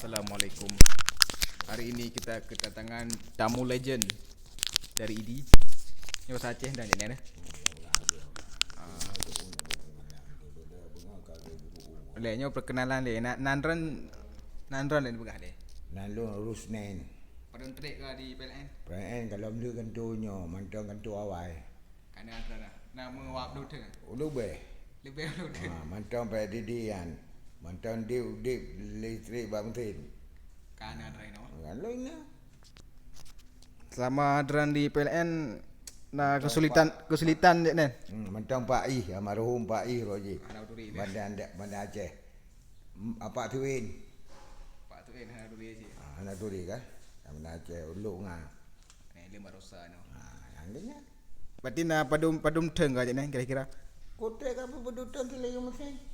Assalamualaikum. Hari ini kita kedatangan tamu legend dari ID. Ini bahasa Aceh dah ni. Bolehnya perkenalan dia. Nandron lain bukan dia. Lalu Rusnen. Pada trik ke di PLN? PN kalau beli kantornya, mantang kantor awal. Kana ada nama wak dulu tu. Lebih. Lebih dulu tu. Mantang pada didian. Mantang dia listrik bangtin. Kana ada no. Kalau ini Selama adran di PLN na kesulitan dia ni. mantang Pak I, almarhum Pak I Roji. Ana duri dia. Bandar Aceh. Apa tuin? Pak tu ana duri je. Anak turi kan? Bandar Aceh uluk ngah. Ni lima rosa no. Yang dia. Berarti na padum teng ke je ni kira-kira. Kota apa berdutan tu lagi mesin?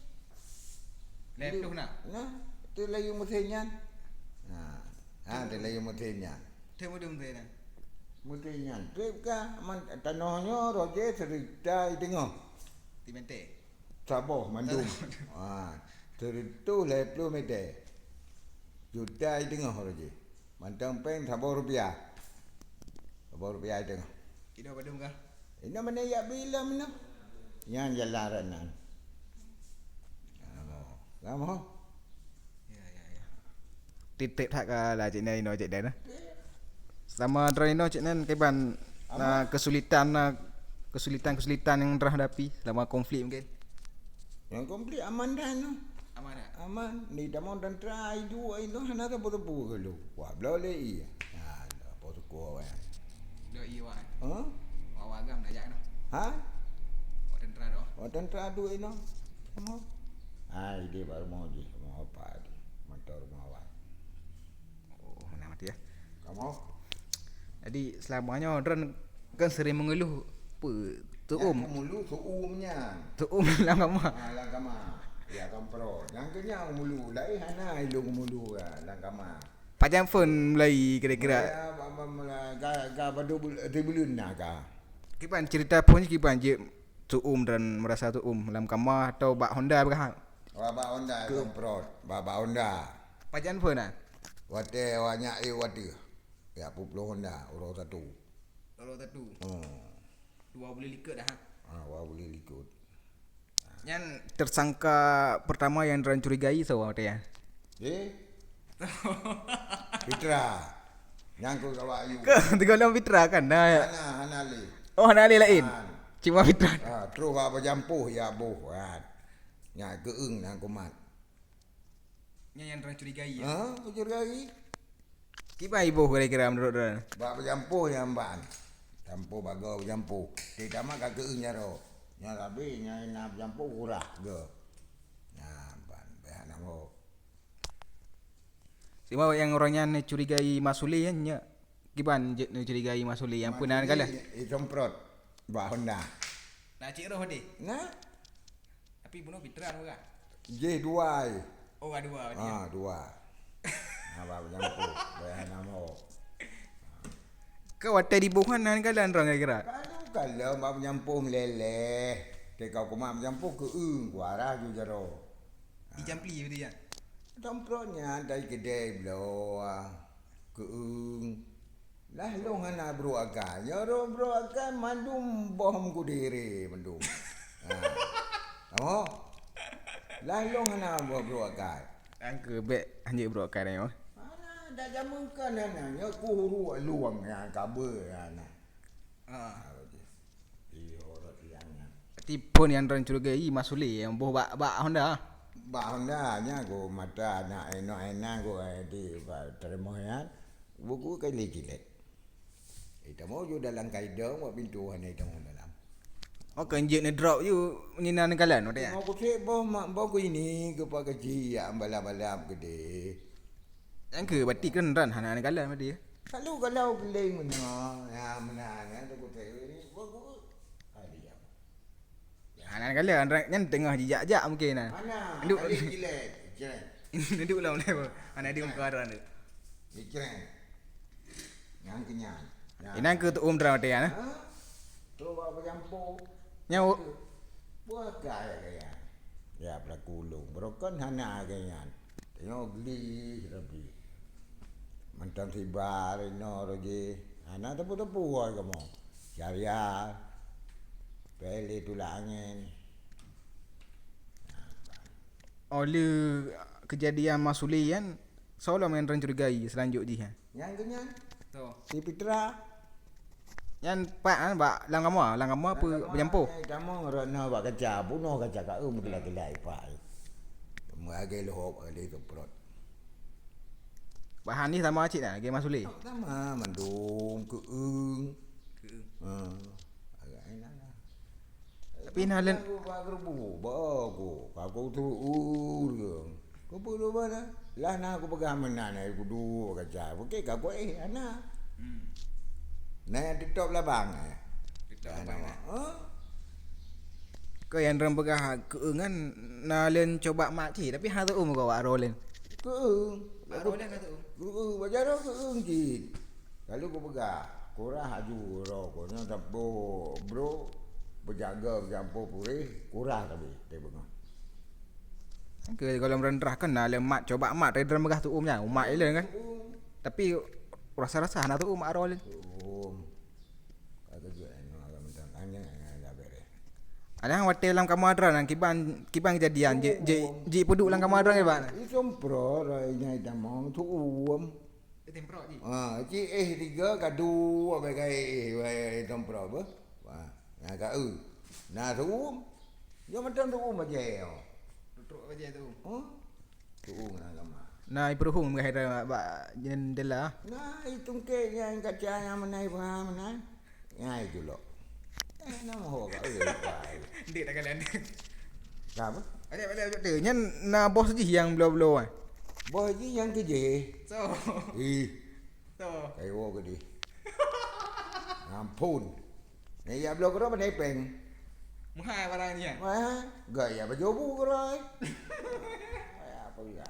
Lepas nak. Nah, tu lagi mesinnya. Tu lagi mesinnya. Temu tu ni. Mestinya trip ka tanahnya roje cerita tengok Timente. Sabah Mandung. Teritu 20 meter. Juta tengok roje. Mantang peng Sabah rupiah. Sabah rupiah tengok. Kita padum ke? Ini mana ya bila mana? Yang jalanan. Kamu? Ya. Titik tak ke lah cik ni no cik Dan. Selama Drino cik Nen keban kesulitan yang terhadapi selama konflik mungkin. Yang komplit aman dah no. Aman tak? Aman. Ni dah mau dan try dua itu hana tak betul kalau. Wah, boleh iya. Ya, betul kuat. Do iwa. Ha? Awak agam dah jak no. Ha? Awak tentera do. Oh, tentera dua ini. Kamu? Dia baru mau je. Mau apa dia? Motor mau awak. Oh, mana mati ya. Kamu? Jadi selamanya Dron kan sering mengeluh apa tu Ya, mulu suumnya. tu dalam kamar. Lang kama. Ya kampro. Yang kenya mulu. Lai hana ilung mulu lang kama. Pajang phone mulai kira-kira. Ga badu tribulun ka. Kipan cerita pun kipan je tu dan merasa tu dalam kamar atau bak Honda berkah. Baba Honda kampro. Baba Honda. Pajang phone ah. Wate wanya wate. Ya puplo Honda urang satu. Kalau satu. Hmm. Dua boleh likat dah. Wah boleh ikut. Yang tersangka pertama yang Dron curigai siapa ya? Fitra. Yang ku kawak ayu. Tiga orang Fitra kan? Hana li. Oh, nak lain. Cuma Fitra. Terus apa jampuh ya boh kan. Nya keung nang kumat. Yang Dron curigai ya. Curigai. Kipa ibu kira-kira menurut Dron? Ba jampuh yang ban. Jampuh bago jampuh. Tidak mah ka keung nya ro. Nya labi nya na jampuh kurah ge. Nya ban behana mo. Siapa yang orangnya ni curigai Masuli ya nya. Kipan je ni curigai Masuli yang punan kala. Semprot. Ba Honda. Nak cik roh dia. Nah, Tapi bunuh Fitra bukan? J2. Oh, ada dua dia. Dua. Ba jampuh behana mo. Kau ada di buhanan kala orang kira-kira. Kalau mak menyampur meleleh, kau kumat menyampur ke kuarah juga jaro. Di Jampli betul ya. Temprotnya dari kedai belau ke lah long hana bro akan. Jaro bro akan mandum bohong ku diri mandum. Kamu? Lah long hana bro akan. Angke bet hanya bro kan yo. Mana dah jamun kan hana nya ku huru luang ya kabel hana. Tipun yang Dron curigai Masuli yang boh bak Honda. Ba Honda nya go mata na ena go di terima ya. Buku kai legit. Itu mau jo dalam kaidang wa pintu hana itu dalam. Oh kanjek ni drop you ninan kalan ada ya. Mau ku se boh mak boh ku ini ke pak kecil ya balap-balap gede. Angke berarti kan Dron hana kalan dia. Kalau keling mana ya mana tu ku se ni boh dia. Hana kalan nyan tengah jejak-jak mungkin nah. Mana? Duk Gile. duk lah mana. Hana di muka Dron tu. Ikan. Yang kenyang. Inan ke tu Dron ada ya. Tu apa jampu? Nya Buat kaya. Ya pelakulung. Broken hana kaya. Tengok geli tapi. Mantan tiba reno roje. Anak tepu-tepu kamu. Syariah. Pele tulah angin. Oleh kejadian Masuli kan seolah main curigai selanjutnya. Yang kenyan. Tu. Si Pitra. Yang pak lang kamu apa berjampo. Kamu ngerana bak kaca bunuh kaca kau menggelai-gelai pak. Mengagai lohop ada itu perut. Bahan ni sama cik dah game Masuli. Sama mendung keung. Agak enak lah. Tapi nalen Aku gerbu, aku tu kau perlu mana? Lah nak aku pegang mana aku dua kaca. Okey kau anak. Nah TikTok lah bang. TikTok bang. Kau yang dalam pegah keengan nalen coba mak cik tapi hatu kau wak rolen. Keung. Rolen kata Bajar keung cik. Kalau kau pegang, kurang haju kau nya tapo bro. Berjaga berjampo purih kurang tapi dia bengah. Ke kalau merendah kan nalen mak coba mak dari dalam pegah tu umnya umat ile kan. Tapi rasa-rasa hana tu mak rolen. Kata juga agak mentang tanya dah beres. Ada yang hotel dalam kamu adran yang kiban kejadian je peduk dalam kamu adran ke bang. Itu pro rainya damang tu Tempro ji. Ci tiga kadu apa kai tempro apa? Wah, nah kau. Nah tu dia macam tu aja. Tutruk aja tu. Tu nah lama. Nah iperuhung mengakhir bak jendela. Nah itu ke yang kaca yang menai faham nah. Ya itu lo. Nama ho kau Ndik tak kalian. apa? Ada tu nyen na bos ji yang blow-blow ah. Boy ji yang keje. So. So. Kai wo ke di. Ampun. Ni ya blok ro menai peng. Mahal barangnya. Wah, gaya baju bu kerai. Apa ya?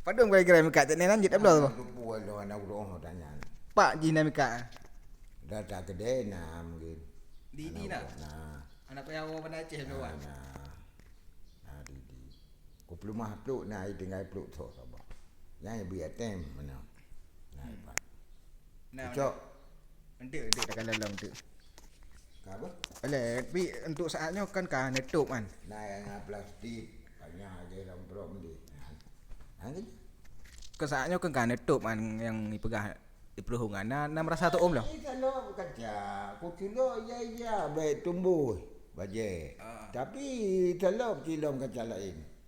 Padung kau kira mika tak nenan jit ablo tu. Tu puan lo anak ro tanya. Pak ji na mika. Dah tak gede nah mungkin. Di nak. Nah. Anak payah awak pada Aceh tu kan. Nah di. Ko belum mah peluk nah tinggal peluk tu apa. Yang biar tem mana. Nah, Pak. Nah. Cok. Ndik tak kalian dalam tu. Apa? Oleh tapi untuk saatnya kan netup kan. Nah yang plastik banyak aja dalam prom di. Nah, Ke saatnya kan netup kan yang dipegah di perhubungan. Nah merasa tu om lah. Kalau kerja, kucilo ya baik tumbuh baje. Tapi kalau cilom kerja lain.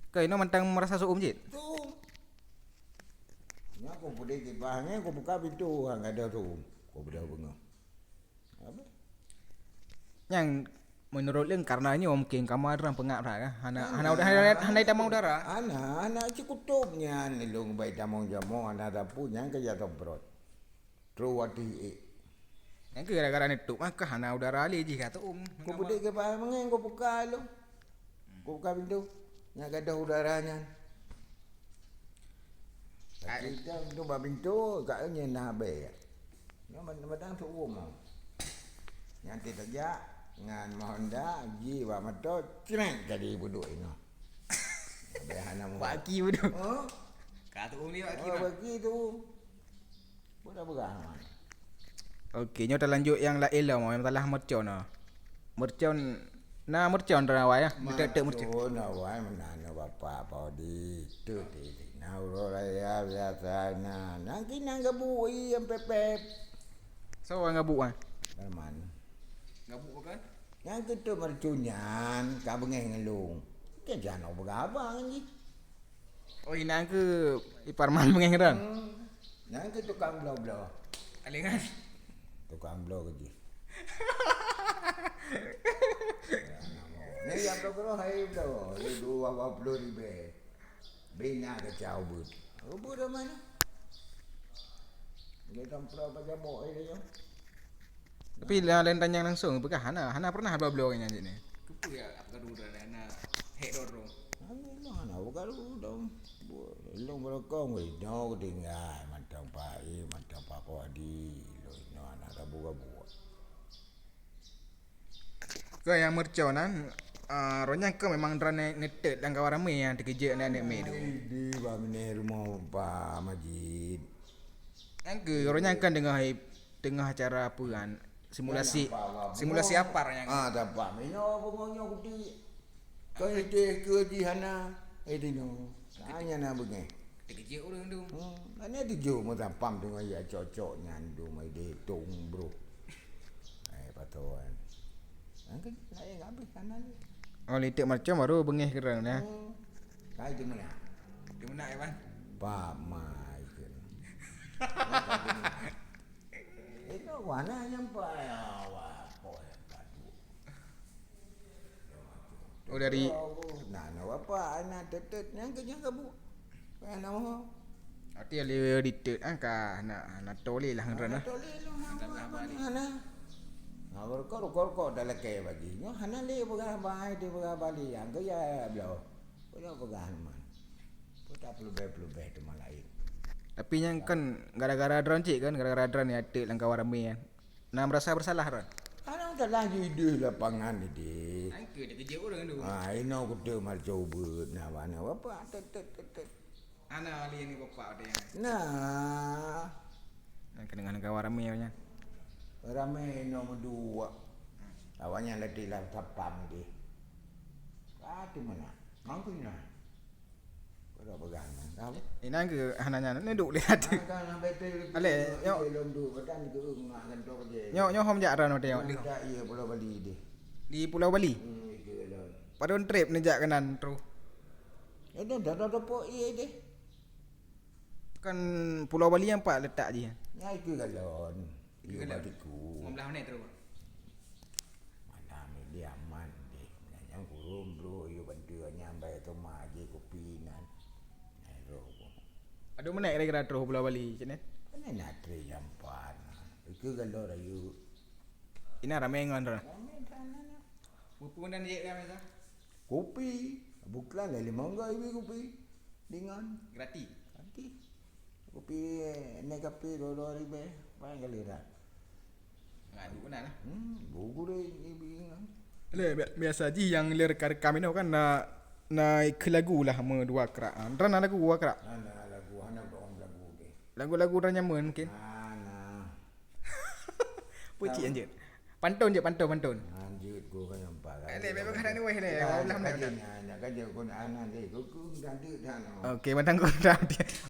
Kau ini mentang merasa su om jit. Tu. Ni aku boleh kibahnya aku buka pintu hang ada tu. Aku dah bengah. Apa? Yang menurut leng karenanya mungkin kamu ada pengak kan. Hana damang udara. Anak cikutupnya ni long baik damong jamong anak dah punya kerja temprot. Truwati. Yang gara-gara netup maka hana udara ali ji kata om. Aku boleh kibah mengen aku buka lu. Aku buka pintu. Yang ada udaranya. Kita tu pintu katnya nak be. Yang batang tu umum. Yang tidak ja ngan Honda jiwa mato cereng jadi buduk ini. Behana mu. Baki bodoh. Oh, Kata om ni baki. oh begitu. Budak berang. Okey, nyo lanjut yang lain lah mau yang telah mercon ah. Mercon mercon rawai ya. Detek mercon. Oh, nawai menana bapa apa di tu di. Nah, raya biasa nah. Nangki nang gabu yang pepep. So orang ngabuk ah. Berman. Ngabuk kan? Yang kita mercunyan, kau bengeng ngelung. Ke jangan berapa kan ni? Oh inang ke iparman mengengeran. Yang kita tukang blau-blau. Alingan. Tukang blau kerja. Ni yang berapa hari blau? 20,000. Bina kacau but. Ubur dah mana? Dia tampil pada bawah dia. Tapi lain tanya langsung, bekah Hana pernah blau-blau kan ni. Kupu ya apa kadu dah na hek dorong. Mana bukan dong. Long berokong we no tinggal mantang pai mantang papa di lo no anak buka buat. Kau yang merconan Ronya ke memang drone ngetet dan kawan ramai yang terkejut dan anak mai tu. Di bawah rumah Pak Majid. Yang ke ronya kan tengah acara apa kan simulasi apa yang Dapat minyak pokoknya kuti. Kau itu ke di sana. No. Hanya nak begini. Terkejut orang tu. Ini tujuh mata pam tu ya cocok nyandu mai ditung bro. Patuan. Angkat naik habis kanan. Oh litik macam baru bengih kerang ya. Kai tu mana? Dia menak Evan. Pak Mai. Itu warna yang apa? Oh dari Nah, apa anak tetet yang kerja kabu. Kaya nama. arti ali litik angka nak tole lah ngran lah. Toleh lu mana? Ngawur kor dah lekeh bagi. Nyo hana le pegah bai di pegah Bali. Ang ya blau. Punya pegah man. Puta pelubeh tu malai. Tapi yang kan gara-gara drone cik kan gara-gara drone ni atik lang kawan ramai kan. Nak merasa bersalah ron. Ana tak lagi di lapangan ni. Angka terkejut orang tu. Ino kita mal coba nak mana apa tet. Ana ali ni bapak dia. Nah, Nak dengan kawan ramai nya. ramai nombor 2. Awaknya letih lah tapam dia. Kati mana? Mangku ni. Kau pegang. Tahu? Ina ke hananya ni duk lihat. Kan betul. Ale, yo. Belum tu betan ke nak kantor je. Nyo hom jak ron tengok di. Tak iya Pulau Bali dia. Di Pulau Bali. Itu dah. Padon trip nejak kanan terus. Itu dah pok iya dia. Kan Pulau Bali yang pak letak je. Ya itu galon. Itu batiku. 15 minit terus. Mana dia aman deh. Yang kurung bro, you bantu nyambai tu maji kopi nan. Ayo. Aduh menaik kira-kira terus Pulau Bali macam ni. Kan nak tri jampan. Itu galon ayu. Ina ramai ngon ron. Pupun dan jek kan masa. Kopi. Bukan lah 5 ibu kopi. Dengan Gratis. nanti. Kopi naik kopi 2 ribu. Paling kali dah. Ngadu benar lah. Buku deh ibu ingat. Le biasa ji yang le rekam ini kan na ke lagu lah me dua kerak. Ran lagu dua kerak. Ana lagu, ana dong lagu deh. Lagu-lagu ran nyaman mungkin. Ana. Puci anjir. Pantun je pantun. Lanjut gua kan nampak. Le memang ada ni weh le. Belah mana. Nak kerja kun ana deh. Gua nanti dah. Okey, matang kau dah.